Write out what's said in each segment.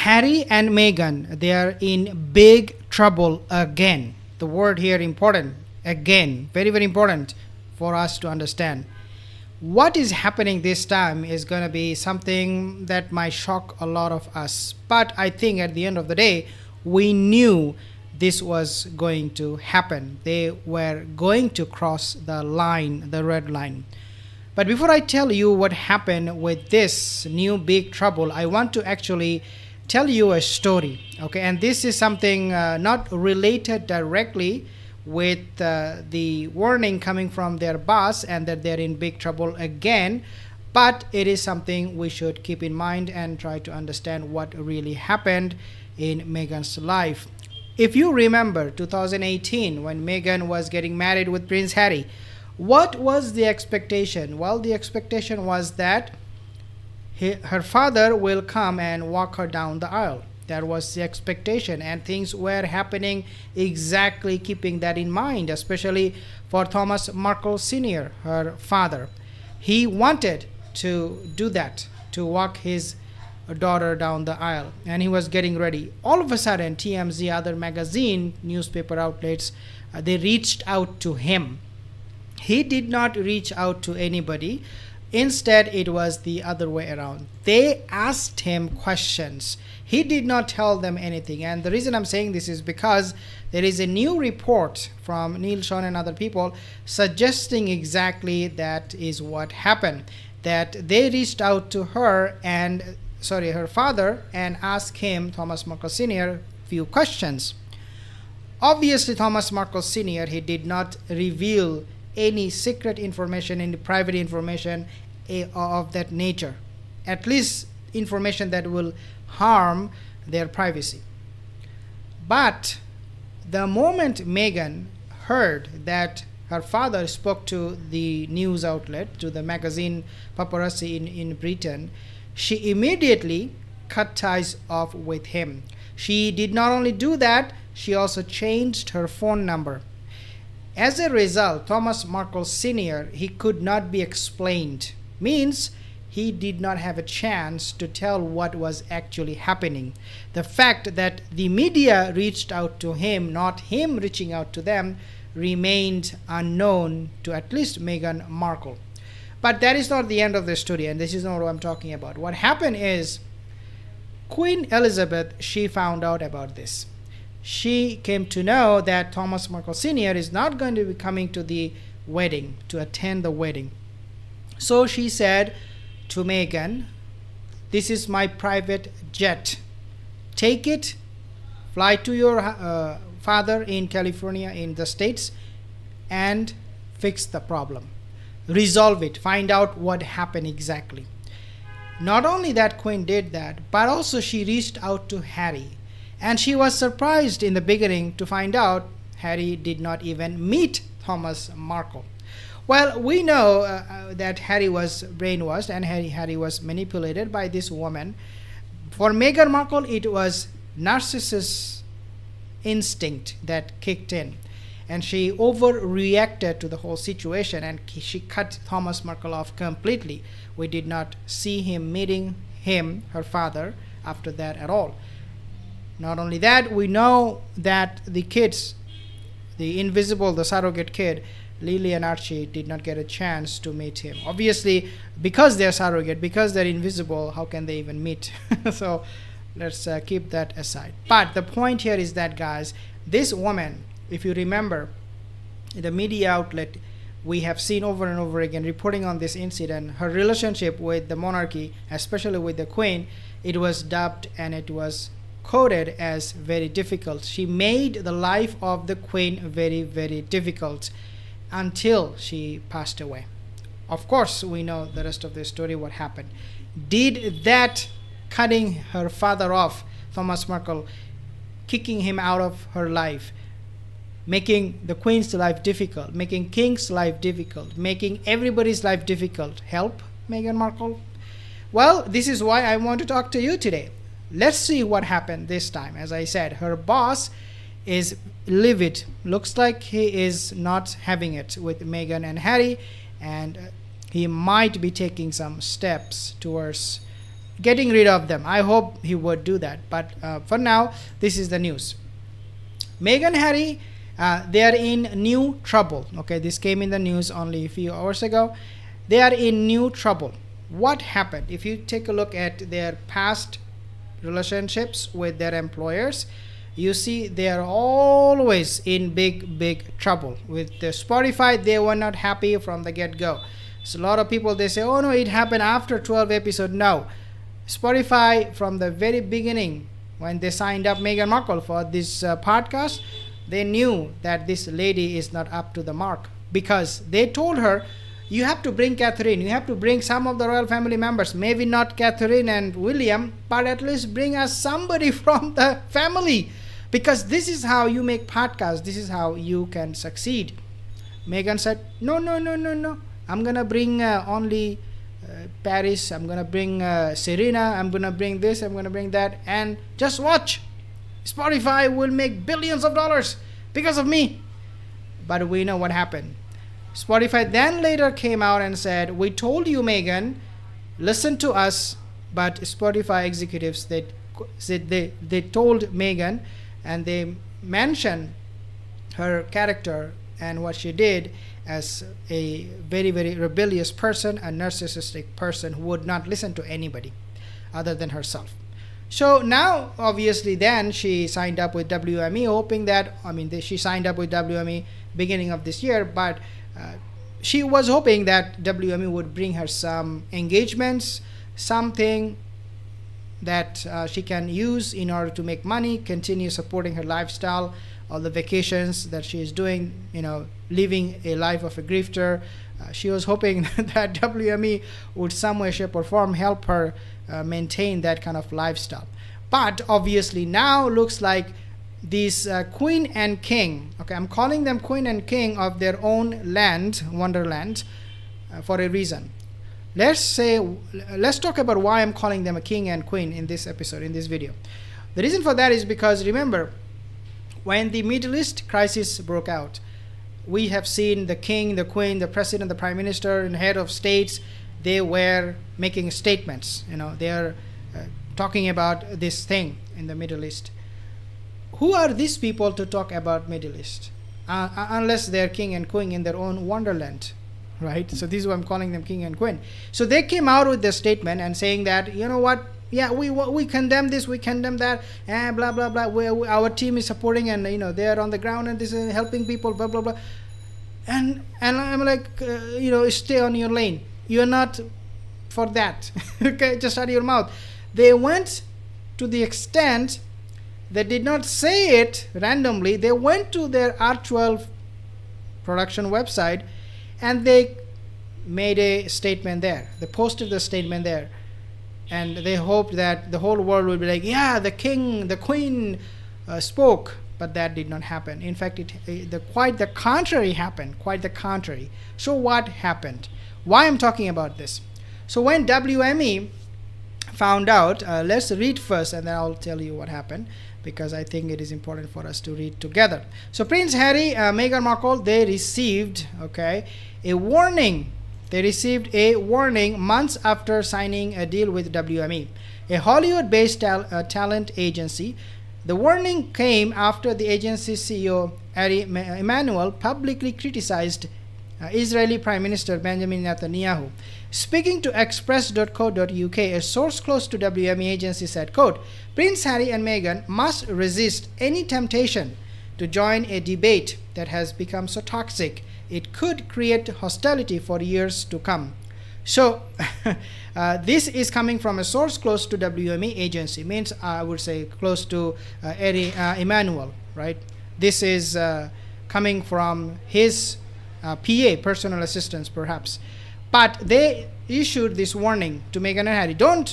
Harry and Meghan, they are in big trouble again. The word here important. Again. Very, very important for us to understand. What is happening this time is going to be something that might shock a lot of us. But I think at the end of the day, we knew this was going to happen. They were going to cross the line, the red line. But before I tell you what happened with this new big trouble, I want to actually tell you a story. Okay, and this is something not related directly with the warning coming from their boss and that they're in big trouble again, but it is something we should keep in mind and try to understand what really happened in Meghan's life. If you remember 2018 when Meghan was getting married with Prince Harry, what was the expectation? Well, the expectation was that her father will come and walk her down the aisle. That was the expectation, and things were happening exactly keeping that in mind, especially for Thomas Markle Sr., her father. He wanted to do that, to walk his daughter down the aisle, and he was getting ready. All of a sudden, TMZ, other magazine, newspaper outlets, they reached out to him. He did not reach out to anybody. Instead, it was the other way around. They asked him questions. He did not tell them anything. And the reason I'm saying this is because there is a new report from Neil Sean and other people suggesting exactly that is what happened. That they reached out to her her father, and asked him, Thomas Markle Sr., few questions. Obviously, Thomas Markle Sr., he did not reveal any secret information, any private information of that nature. At least information that will harm their privacy. But the moment Meghan heard that her father spoke to the news outlet, to the magazine Paparazzi in Britain, she immediately cut ties off with him. She did not only do that, she also changed her phone number. As a result, Thomas Markle Sr., he could not be explained. Means he did not have a chance to tell what was actually happening. The fact that the media reached out to him, not him reaching out to them, remained unknown to at least Meghan Markle. But that is not the end of the story, and this is not what I'm talking about. What happened is Queen Elizabeth, she found out about this. She came to know that Thomas Markle Sr. is not going to be coming to the wedding, to attend the wedding. So she said to Meghan, this is my private jet. Take it, fly to your father in California, in the States, and fix the problem. Resolve it. Find out what happened exactly. Not only that Queen did that, but also she reached out to Harry. And she was surprised in the beginning to find out Harry did not even meet Thomas Markle. Well, we know that Harry was brainwashed and Harry was manipulated by this woman. For Meghan Markle, it was narcissist instinct that kicked in. And she overreacted to the whole situation, and she cut Thomas Markle off completely. We did not see him meeting him, her father, after that at all. Not only that, we know that the kids, the invisible, the surrogate kid, Lily and Archie, did not get a chance to meet him. Obviously, because they're surrogate, because they're invisible, how can they even meet? So let's keep that aside. But the point here is that, guys, this woman, if you remember, the media outlet, we have seen over and over again reporting on this incident, her relationship with the monarchy, especially with the Queen, it was dubbed and it was coded as very difficult. She made the life of the Queen very, very difficult until she passed away. Of course, we know the rest of the story, what happened. Did that cutting her father off, Thomas Markle, kicking him out of her life, making the Queen's life difficult, making King's life difficult, making everybody's life difficult, help Meghan Markle? Well, this is why I want to talk to you today. Let's see what happened this time. As I said, her boss is livid. Looks like he is not having it with Meghan and Harry, and he might be taking some steps towards, getting rid of them. I hope he would do that. But for now, this is the news. Meghan and Harry, they are in new trouble. Okay, this came in the news only a few hours ago. They are in new trouble. What happened? If you take a look at their past relationships with their employers, you see they are always in big trouble. With the Spotify, they were not happy from the get-go. So a lot of people, they say, oh no, it happened after 12 episodes. No, Spotify from the very beginning, when they signed up Meghan Markle for this podcast, they knew that this lady is not up to the mark, because they told her, you have to bring Catherine, you have to bring some of the royal family members, maybe not Catherine and William, but at least bring us somebody from the family, because this is how you make podcasts, this is how you can succeed. Meghan said, no, I'm gonna bring only Paris, I'm gonna bring Serena, I'm gonna bring this, I'm gonna bring that, and just watch, Spotify will make billions of dollars because of me. But we know what happened. Spotify then later came out and said, we told you, Meghan, listen to us. But Spotify executives, they told Meghan, and they mentioned her character and what she did as a very rebellious person, a narcissistic person who would not listen to anybody other than herself. So now, obviously, then she signed up with WME, hoping that, she signed up with WME beginning of this year, but she was hoping that WME would bring her some engagements, something that she can use in order to make money, continue supporting her lifestyle, all the vacations that she is doing, living a life of a grifter. She was hoping that WME would some way, shape or form help her maintain that kind of lifestyle. But obviously now looks like these queen and king, okay, I'm calling them queen and king of their own land, Wonderland, for a reason. Let's talk about why I'm calling them a king and queen in this episode, in this video. The reason for that is because, remember, when the Middle East crisis broke out, we have seen the king, the queen, the president, the prime minister, and head of states, they were making statements. They are talking about this thing in the Middle East. Who are these people to talk about Middle East? Unless they're king and queen in their own wonderland, right? So this is why I'm calling them king and queen. So they came out with the statement and saying that, you know what? Yeah, we condemn this, we condemn that, and blah blah blah. Our team is supporting, and they are on the ground, and this is helping people, blah blah blah. And I'm like, stay on your lane. You are not for that. Okay, just out of your mouth. They went to the extent. They did not say it randomly. They went to their R12 production website and they made a statement there. They posted the statement there. And they hoped that the whole world would be like, yeah, the king, the queen spoke. But that did not happen. In fact, quite the contrary happened. Quite the contrary. So what happened? Why I'm talking about this? So when WME found out, let's read first and then I'll tell you what happened, because I think it is important for us to read together. So Prince Harry, Meghan Markle, they received a warning. They received a warning months after signing a deal with WME, a Hollywood-based talent agency. The warning came after the agency's CEO, Harry Meghan, publicly criticized Israeli Prime Minister Benjamin Netanyahu. Speaking to express.co.uk, a source close to WME agency said, quote, Prince Harry and Meghan must resist any temptation to join a debate that has become so toxic it could create hostility for years to come. So this is coming from a source close to WME agency, means I would say close to Harry Emmanuel, right? This is coming from his PA, personal assistants perhaps. But they issued this warning to Meghan and Harry. Don't,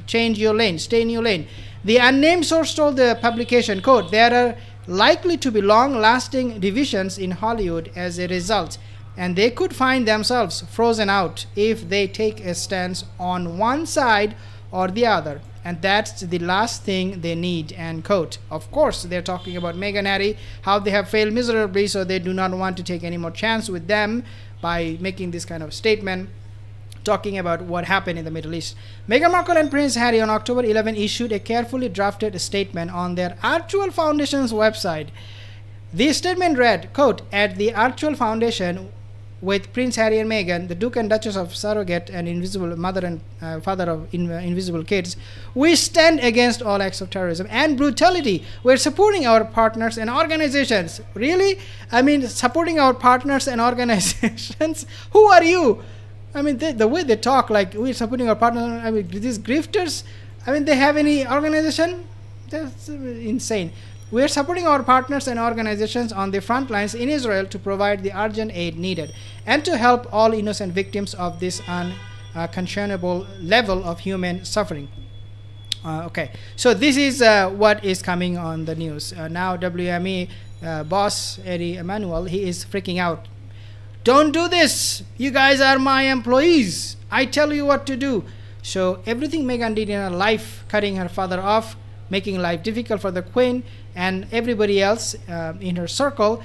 change your lane, stay in your lane. The unnamed source told the publication, quote, there are likely to be long-lasting divisions in Hollywood as a result, and they could find themselves frozen out if they take a stance on one side or the other. And that's the last thing they need, end quote. Of course, they're talking about Meghan and Harry, how they have failed miserably, so they do not want to take any more chance with them by making this kind of statement. talking about what happened in the Middle East. Meghan Markle and Prince Harry on October 11 issued a carefully drafted statement on their Actual Foundation's website. The statement read, quote, "At the Actual Foundation, with Prince Harry and Meghan, the Duke and Duchess of Surrogate and invisible mother and father of invisible kids, we stand against all acts of terrorism and brutality. We're supporting our partners and organizations." Really? I mean, supporting our partners and organizations? Who are you? I mean, the way they talk, like we're supporting our partners. I mean, these grifters. I mean, they have any organization? That's insane. We are supporting our partners and organizations on the front lines in Israel to provide the urgent aid needed and to help all innocent victims of this unconscionable level of human suffering. Okay, so this is what is coming on the news. Now WME boss Eddie Emanuel, he is freaking out. Don't do this. You guys are my employees. I tell you what to do. So everything Meghan did in her life, cutting her father off, making life difficult for the Queen and everybody else in her circle,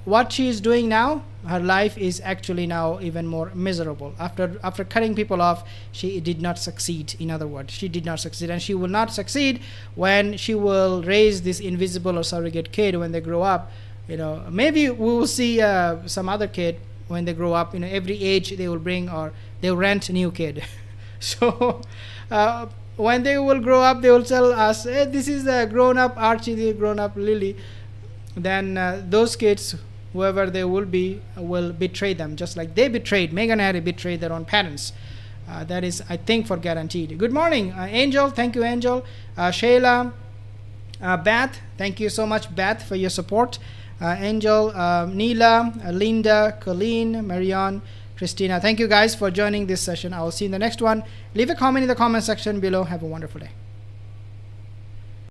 what she is doing now, her life is actually now even more miserable. After cutting people off, she did not succeed. In other words, she did not succeed, and she will not succeed when she will raise this invisible or surrogate kid when they grow up. You know, maybe we will see some other kid when they grow up. You know, every age they will bring or they will rent a new kid. So when they will grow up, they will tell us, hey, this is the grown-up Archie, the grown-up Lily. Then those kids, whoever they will betray them, just like they betrayed, Meghan and Harry betrayed their own parents. That is, I think, for guaranteed. Good morning, Angel. Thank you, Angel. Shayla, Beth. Thank you so much, Beth, for your support. Angel, Neela, Linda, Colleen, Marianne, Christina. Thank you guys for joining this session. I will see you in the next one. Leave a comment in the comment section below. Have a wonderful day.